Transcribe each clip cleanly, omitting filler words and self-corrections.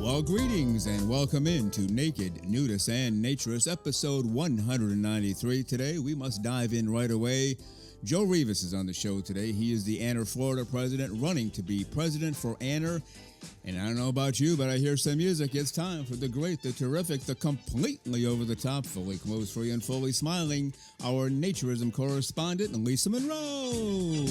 Well, greetings and welcome into Naked, Nudists, and Naturists, episode 193. Today, we must dive in right away. Joe Rivas is on the show today. He is the AANR Florida president, running to be president for AANR. And I don't know about you, but I hear some music. It's time for the great, the terrific, the completely over-the-top, fully clothes-free, and fully smiling, our naturism correspondent, Lisa Monroe.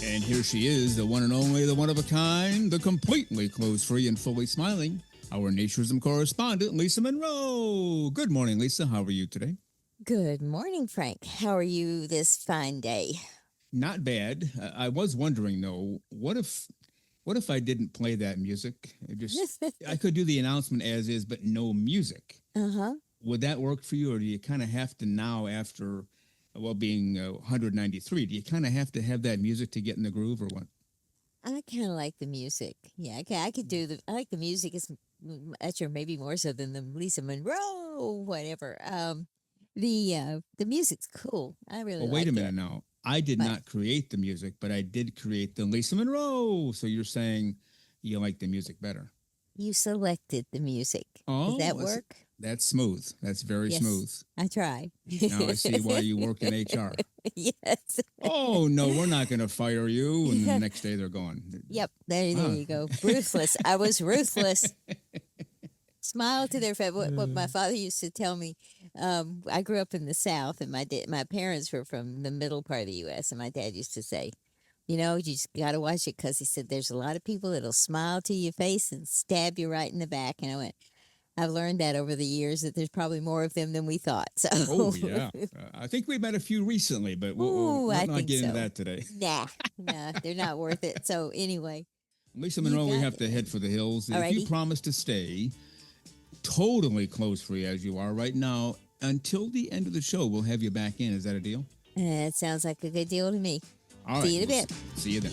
And here she is, the one and only, the one of a kind, the completely clothes-free and fully smiling, our naturism correspondent, Lisa Monroe. Good morning, Lisa. How are you today? Good morning, Frank. How are you this fine day? Not bad. I was wondering, though, what if I didn't play that music? I could do the announcement as is, but no music. Uh-huh. Would that work for you, or do you kind of have to now, after, well, being 193, do you kind of have to have that music to get in the groove, or what? I kind of like the music. Yeah, I could do I like the music as much or maybe more so than the Lisa Monroe, whatever. The music's cool. I really Well, wait a like minute it. now. I did But not create the music, but I did create the Lisa Monroe. So you're saying you like the music better? you selected the music. Does Oh, that work? that's smooth. That's very Yes, smooth. I try. Now I see why you work in HR. Yes. Oh, no, we're not going to fire you. And then the next day they're gone. Yep. There Ah. you go. Ruthless. I was ruthless. Smile to their face. What my father used to tell me, I grew up in the South, and my parents were from the middle part of the U.S., and my dad used to say, you just got to watch it because he said there's a lot of people that'll smile to your face and stab you right in the back. And I went, I've learned that over the years that there's probably more of them than we thought. So, Oh, yeah. I think we met a few recently, but ooh, we'll I not think get into so. that today. Nah, they're not worth it. So anyway, Lisa you Monroe, we got have to head for the hills. If you alrighty. promise to stay totally clothes-free as you are right now, until the end of the show, we'll have you back in. Is that a deal? That sounds like a good deal to me. All right. See you in a bit. See you then.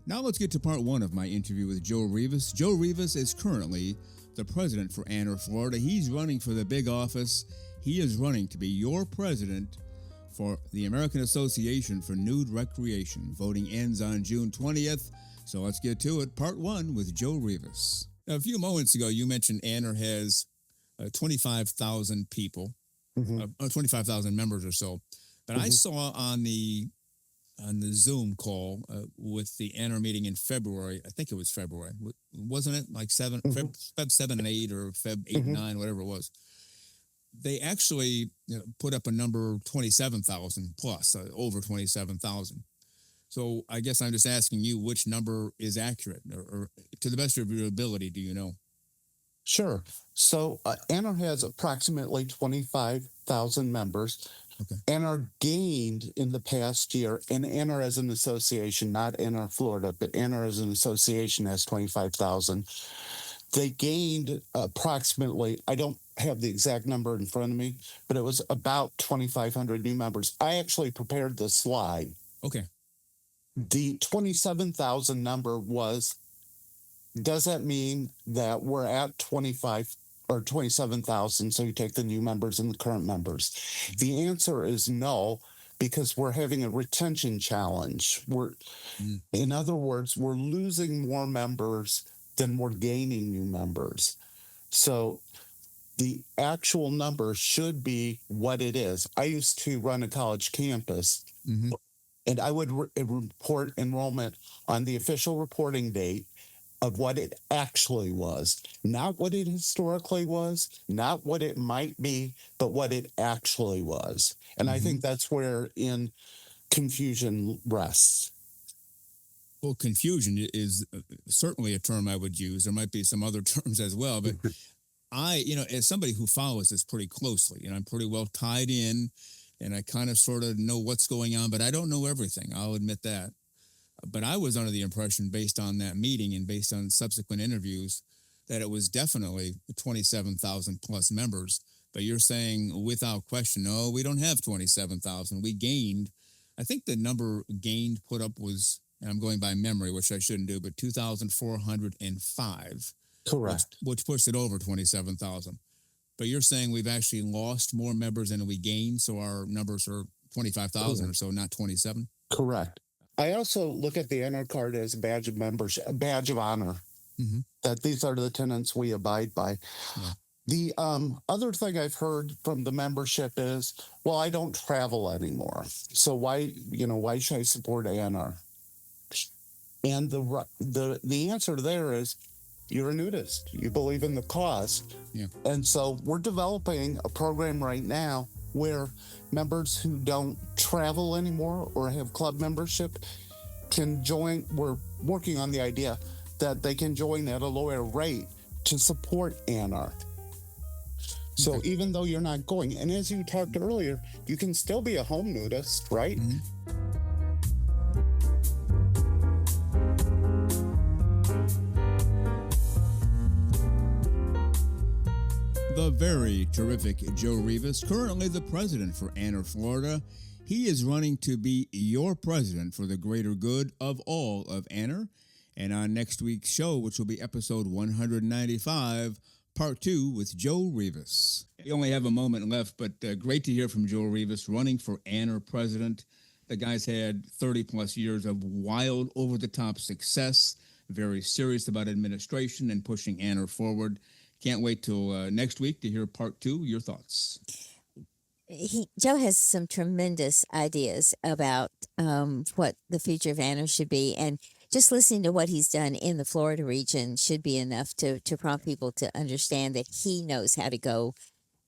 Now let's get to part one of my interview with Joe Rivas. Joe Rivas is currently the president for AANR, Florida. He's running for the big office. He is running to be your president for the American Association for Nude Recreation. Voting ends on June 20th. So let's get to it. Part one with Joe Rivas. Now, a few moments ago, you mentioned AANR has 25,000 people, 25,000 members or so. But I saw on the Zoom call with the AANR meeting in February, I think it was February, wasn't it? Like Feb 7 and 8 or Feb 8 and 9, whatever it was. They actually put up a number 27,000 plus, over 27,000. So I guess I'm just asking you which number is accurate, or to the best of your ability, do you know? Sure. So AANR has approximately 25,000 members. Okay. AANR gained in the past year, and AANR as an association, not AANR Florida, but AANR as an association has 25,000. They gained approximately, I don't have the exact number in front of me, but it was about 2,500 new members. I actually prepared the slide. Okay. The 27,000 number does that mean that we're at 25 or 27,000? So you take the new members and the current members. The answer is no, because we're having a retention challenge. In other words, we're losing more members than we're gaining new members. So the actual number should be what it is. I used to run a college campus, and I would report enrollment on the official reporting date of what it actually was, not what it historically was, not what it might be, but what it actually was. And I think that's where confusion rests. Well, confusion is certainly a term I would use. There might be some other terms as well, but as somebody who follows this pretty closely, I'm pretty well tied in, and I kind of sort of know what's going on, but I don't know everything. I'll admit that. But I was under the impression, based on that meeting and based on subsequent interviews, that it was definitely 27,000 plus members. But you're saying without question, no, we don't have 27,000. We gained, I think the number gained put up was and I'm going by memory, which I shouldn't do, but 2,405. Correct. Which pushed it over 27,000. But you're saying we've actually lost more members than we gained, so our numbers are 25,000 or so, not 27? Correct. I also look at the AANR card as a badge of membership, a badge of honor, that these are the tenets we abide by. Yeah. The other thing I've heard from the membership is, well, I don't travel anymore, so why should I support AANR? And the answer there is, you're a nudist. You believe in the cause. Yeah. And so we're developing a program right now where members who don't travel anymore or have club membership can join. We're working on the idea that they can join at a lower rate to support AANR. So even though you're not going, and as you talked earlier, you can still be a home nudist, right? Mm-hmm. The very terrific Joe Rivas, currently the president for AANR, Florida. He is running to be your president for the greater good of all of AANR. And on next week's show, which will be episode 195, part 2 with Joe Rivas. We only have a moment left, but great to hear from Joe Rivas running for AANR president. The guy's had 30-plus years of wild, over-the-top success, very serious about administration and pushing AANR forward. Can't wait till next week to hear part 2. Your thoughts? Joe has some tremendous ideas about what the future of AANR should be, and just listening to what he's done in the Florida region should be enough to prompt people to understand that he knows how to go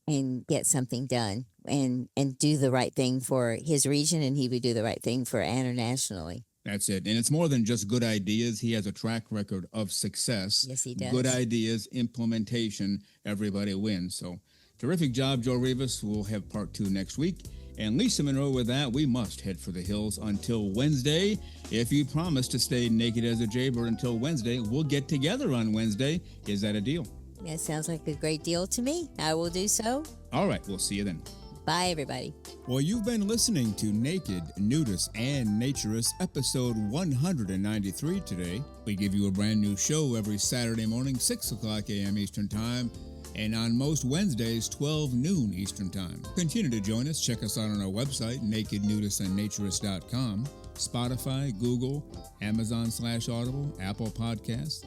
and get something done and do the right thing for his region, and he would do the right thing for AANR nationally. That's it. And it's more than just good ideas. He has a track record of success. Yes, he does. Good ideas, implementation, everybody wins. So terrific job, Joe Rivas. We'll have part 2 next week. And Lisa Monroe, with that, we must head for the hills until Wednesday. If you promise to stay naked as a jaybird until Wednesday, we'll get together on Wednesday. Is that a deal? That sounds like a great deal to me. I will do so. All right. We'll see you then. Bye, everybody. Well, you've been listening to Naked, Nudists, and Naturists, episode 193 today. We give you a brand new show every Saturday morning, 6 o'clock a.m. Eastern Time, and on most Wednesdays, 12 noon Eastern Time. Continue to join us. Check us out on our website, nakednudistandnaturist.com, Spotify, Google, Amazon/Audible, Apple Podcasts,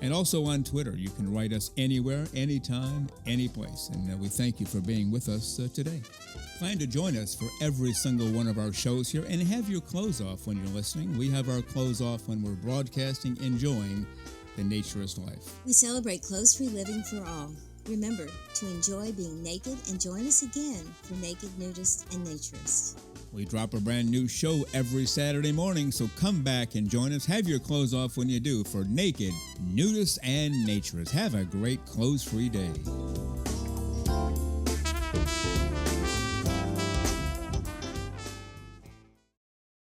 and also on Twitter. You can write us anywhere, anytime, any place. And we thank you for being with us today. Plan to join us for every single one of our shows here and have your clothes off when you're listening. We have our clothes off when we're broadcasting, enjoying the naturist life. We celebrate clothes-free living for all. Remember to enjoy being naked and join us again for Naked, Nudists, and Naturists. We drop a brand new show every Saturday morning, so come back and join us. Have your clothes off when you do for Naked, Nudists, and Naturists. Have a great clothes-free day.